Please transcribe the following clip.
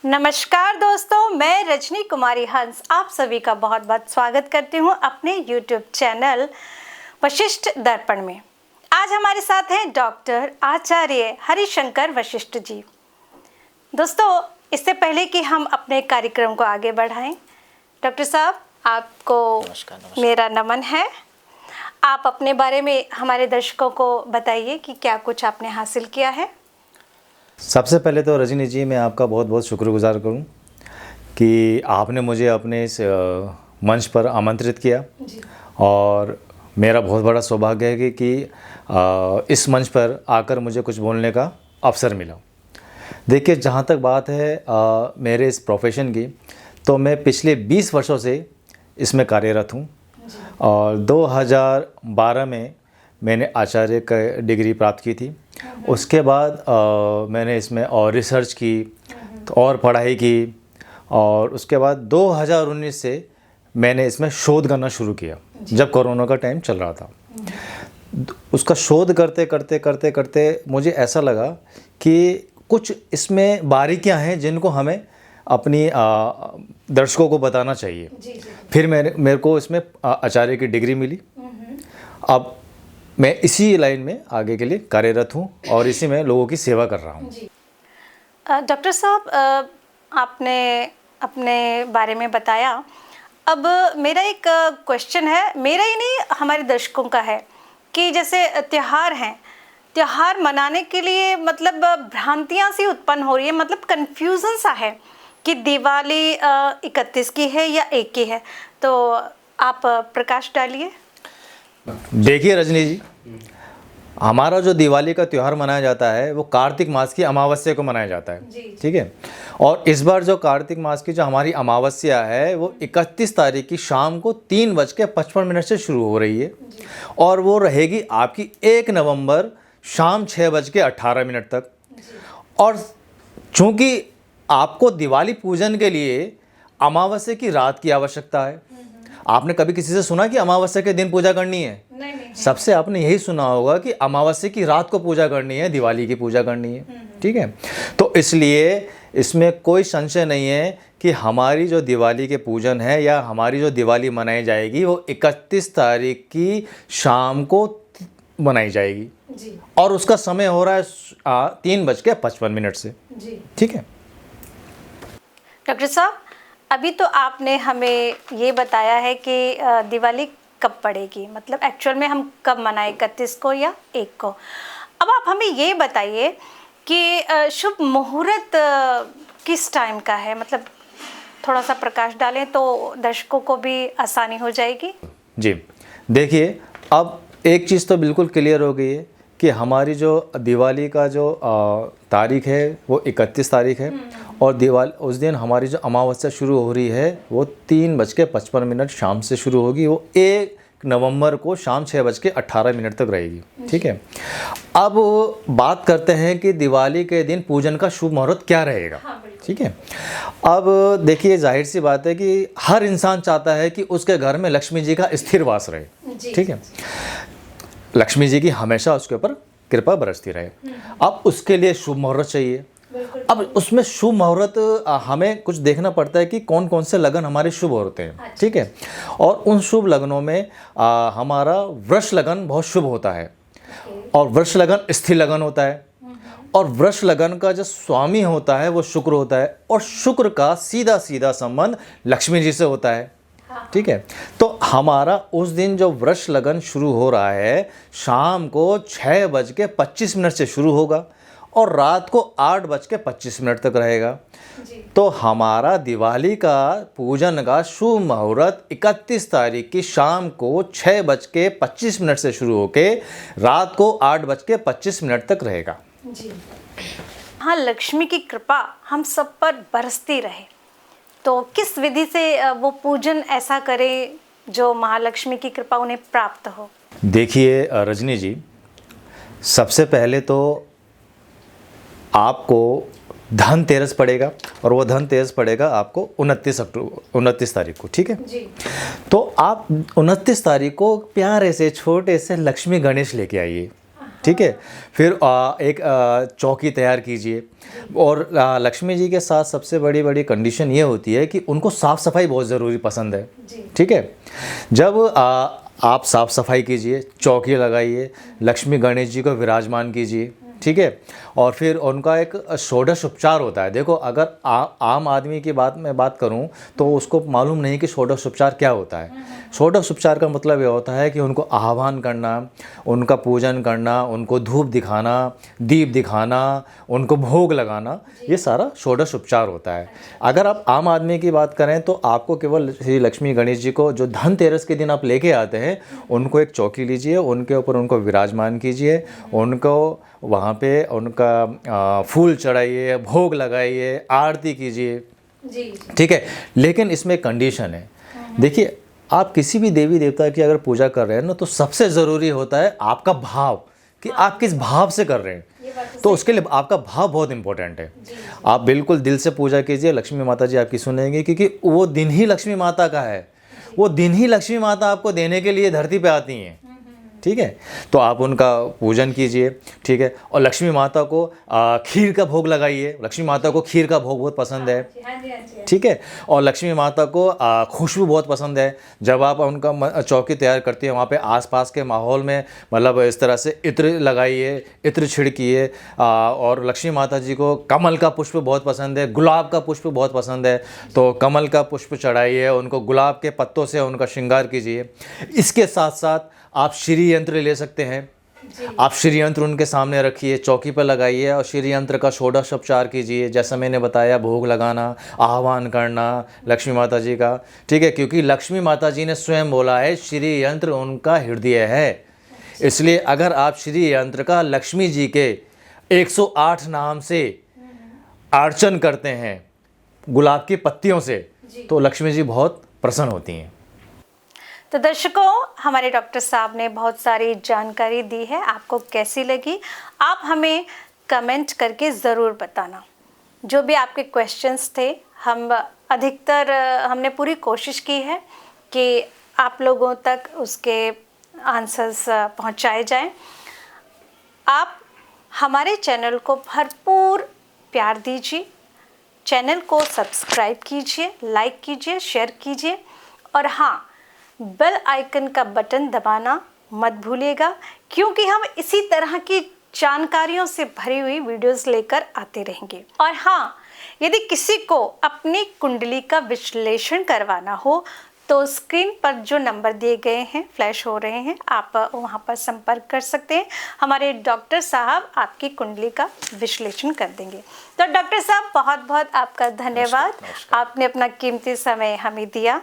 नमस्कार दोस्तों, मैं रजनी कुमारी हंस आप सभी का बहुत बहुत स्वागत करती हूँ अपने YouTube चैनल वशिष्ठ दर्पण में। आज हमारे साथ हैं डॉक्टर आचार्य हरिशंकर वशिष्ठ जी। दोस्तों, इससे पहले कि हम अपने कार्यक्रम को आगे बढ़ाएं, डॉक्टर साहब आपको नमस्कार। मेरा नमन है। आप अपने बारे में हमारे दर्शकों को बताइए कि क्या कुछ आपने हासिल किया है। सबसे पहले तो रजनी जी, मैं आपका बहुत बहुत शुक्रगुजार करूं कि आपने मुझे अपने इस मंच पर आमंत्रित किया जी। और मेरा बहुत बड़ा सौभाग्य है कि इस मंच पर आकर मुझे कुछ बोलने का अवसर मिला। देखिए, जहां तक बात है मेरे इस प्रोफेशन की, तो मैं पिछले 20 वर्षों से इसमें कार्यरत हूं और 2012 में मैंने आचार्य का डिग्री प्राप्त की थी। उसके बाद मैंने इसमें और रिसर्च की और पढ़ाई की और उसके बाद 2019 से मैंने इसमें शोध करना शुरू किया, जब कोरोना का टाइम चल रहा था। उसका शोध करते करते करते करते मुझे ऐसा लगा कि कुछ इसमें बारीकियां हैं जिनको हमें अपनी दर्शकों को बताना चाहिए। फिर मेरे को इसमें आचार्य की डिग्री मिली। अब मैं इसी लाइन में आगे के लिए कार्यरत हूँ और इसी में लोगों की सेवा कर रहा हूँ। डॉक्टर साहब, आपने अपने बारे में बताया। अब मेरा एक क्वेश्चन है, मेरा ही नहीं हमारे दर्शकों का है कि जैसे त्योहार हैं, त्योहार मनाने के लिए मतलब भ्रांतियाँ सी उत्पन्न हो रही है, मतलब कन्फ्यूज़न सा है कि दिवाली 31 की है या 1 की है। तो आप प्रकाश डालिए। देखिए रजनी जी, हमारा जो दिवाली का त्यौहार मनाया जाता है वो कार्तिक मास की अमावस्या को मनाया जाता है। ठीक है। और इस बार जो कार्तिक मास की जो हमारी अमावस्या है वो 31 तारीख की शाम को 3:55 से शुरू हो रही है और वो रहेगी आपकी 1 नवंबर शाम 6:18 तक। और चूँकि आपको दिवाली पूजन के लिए अमावस्या की रात की आवश्यकता है। आपने कभी किसी से सुना कि अमावस्या के दिन पूजा करनी है? नहीं। सबसे आपने यही सुना होगा कि अमावस्या की रात को पूजा करनी है, दिवाली की पूजा करनी है। ठीक है। तो इसलिए इसमें कोई संशय नहीं है कि हमारी जो दिवाली के पूजन है या हमारी जो दिवाली मनाई जाएगी वो 31 तारीख की शाम को मनाई जाएगी जी। और उसका समय हो रहा है 3:55 से जी। ठीक है। डॉक्टर साहब, अभी तो आपने हमें ये बताया है कि दिवाली कब पड़ेगी, मतलब एक्चुअल में हम कब मनाएं, 31 को या 1 को। अब आप हमें ये बताइए कि शुभ मुहूर्त किस टाइम का है, मतलब थोड़ा सा प्रकाश डालें तो दर्शकों को भी आसानी हो जाएगी। जी देखिए, अब एक चीज़ तो बिल्कुल क्लियर हो गई है कि हमारी जो दिवाली का जो तारीख है वो 31 तारीख है और दिवाली उस दिन हमारी जो अमावस्या शुरू हो रही है वो 3:55 शाम से शुरू होगी। वो 1 नवंबर को शाम 6:18 तक रहेगी। ठीक है। अब बात करते हैं कि दिवाली के दिन पूजन का शुभ मुहूर्त क्या रहेगा। ठीक है। अब देखिए, जाहिर सी बात है कि हर इंसान चाहता है कि उसके घर में लक्ष्मी जी का स्थिर वास रहे। ठीक है। लक्ष्मी जी की हमेशा उसके ऊपर कृपा बरसती रहे। अब उसके लिए शुभ मुहूर्त चाहिए। अब उसमें शुभ मुहूर्त हमें कुछ देखना पड़ता है कि कौन कौन से लगन हमारे शुभ होते हैं। ठीक है। और उन शुभ लगनों में हमारा वृष लगन बहुत शुभ होता है और वृष लगन स्थिर लगन होता है और वृष लगन का जो स्वामी होता है वो शुक्र होता है और शुक्र का सीधा सीधा संबंध लक्ष्मी जी से होता है। ठीक है। तो हमारा उस दिन जो वृष लगन शुरू हो रहा है शाम को 6:25 से शुरू होगा और रात को 8:25 तक रहेगा जी। तो हमारा दिवाली का पूजन का शुभ मुहूर्त 31 तारीख की शाम को 6:25 से शुरू होके रात को 8:25 तक रहेगा जी। हाँ, लक्ष्मी की कृपा हम सब पर बरसती रहे, तो किस विधि से वो पूजन ऐसा करें जो महालक्ष्मी की कृपा उन्हें प्राप्त हो? देखिए रजनी जी, सबसे पहले तो आपको धनतेरस पड़ेगा और वो धनतेरस पड़ेगा आपको 29 तारीख को। ठीक है जी। तो आप 29 तारीख को प्यारे से छोटे से लक्ष्मी गणेश लेके आइए। ठीक है। फिर एक चौकी तैयार कीजिए। और लक्ष्मी जी के साथ सबसे बड़ी कंडीशन ये होती है कि उनको साफ़ सफाई बहुत ज़रूरी पसंद है, ठीक है। जब आप साफ़ सफाई कीजिए, चौकी लगाइए, लक्ष्मी गणेश जी को विराजमान कीजिए, ठीक है। और फिर उनका एक षोडश उपचार होता है। देखो, अगर आम आदमी की बात करूं तो उसको मालूम नहीं कि षोडश उपचार क्या होता है। षोडश उपचार का मतलब ये होता है कि उनको आह्वान करना, उनका पूजन करना, उनको धूप दिखाना, दीप दिखाना, उनको भोग लगाना, ये सारा षोडश उपचार होता है। अगर आप आम आदमी की बात करें तो आपको केवल श्री लक्ष्मी गणेश जी को जो धनतेरस के दिन आप लेके आते हैं, उनको एक चौकी लीजिए, उनके ऊपर उनको विराजमान कीजिए, उनको वहाँ पे उनका फूल चढ़ाइए, भोग लगाइए, आरती कीजिए, ठीक है। लेकिन इसमें कंडीशन है। देखिए, आप किसी भी देवी देवता की अगर पूजा कर रहे हैं ना, तो सबसे ज़रूरी होता है आपका भाव, कि आप किस भाव से कर रहे हैं। तो उसके लिए आपका भाव बहुत इंपॉर्टेंट है। आप बिल्कुल दिल से पूजा कीजिए, लक्ष्मी माता जी आपकी सुनेंगी, क्योंकि वो दिन ही लक्ष्मी माता का है। वो दिन ही लक्ष्मी माता आपको देने के लिए धरती पे आती हैं, ठीक है। तो आप उनका पूजन कीजिए, ठीक है। और लक्ष्मी माता को खीर का भोग लगाइए। लक्ष्मी माता को खीर का भोग बहुत पसंद है, ठीक है। और लक्ष्मी माता को खुशबू बहुत पसंद है। जब आप उनका चौकी तैयार करती है, वहाँ पे आसपास के माहौल में मतलब इस तरह से इत्र लगाइए, इत्र छिड़किए। और लक्ष्मी माता जी को कमल का पुष्प बहुत पसंद है, गुलाब का पुष्प बहुत पसंद है, तो कमल का पुष्प चढ़ाइए, उनको गुलाब के पत्तों से उनका श्रृंगार कीजिए। इसके साथ साथ आप श्री यंत्र ले सकते हैं। आप श्री यंत्र उनके सामने रखिए, चौकी पर लगाइए और श्री यंत्र का षोडश उपचार कीजिए। जैसा मैंने बताया, भोग लगाना, आह्वान करना लक्ष्मी माता जी का, ठीक है। क्योंकि लक्ष्मी माता जी ने स्वयं बोला है, श्री यंत्र उनका हृदय है। इसलिए अगर आप श्री यंत्र का लक्ष्मी जी के 108 नाम से अर्चन करते हैं गुलाब की पत्तियों से, तो लक्ष्मी जी बहुत प्रसन्न होती हैं। तो दर्शकों, हमारे डॉक्टर साहब ने बहुत सारी जानकारी दी है। आपको कैसी लगी, आप हमें कमेंट करके ज़रूर बताना। जो भी आपके क्वेश्चंस थे, हमने पूरी कोशिश की है कि आप लोगों तक उसके आंसर्स पहुंचाए जाएं। आप हमारे चैनल को भरपूर प्यार दीजिए, चैनल को सब्सक्राइब कीजिए, लाइक कीजिए, शेयर कीजिए, और हाँ, बेल आइकन का बटन दबाना मत भूलिएगा, क्योंकि हम इसी तरह की जानकारियों से भरी हुई वीडियोस लेकर आते रहेंगे। और हाँ, यदि किसी को अपनी कुंडली का विश्लेषण करवाना हो तो स्क्रीन पर जो नंबर दिए गए हैं, फ्लैश हो रहे हैं, आप वहां पर संपर्क कर सकते हैं। हमारे डॉक्टर साहब आपकी कुंडली का विश्लेषण कर देंगे। तो डॉक्टर साहब, बहुत बहुत आपका धन्यवाद। आपने अपना कीमती समय हमें दिया।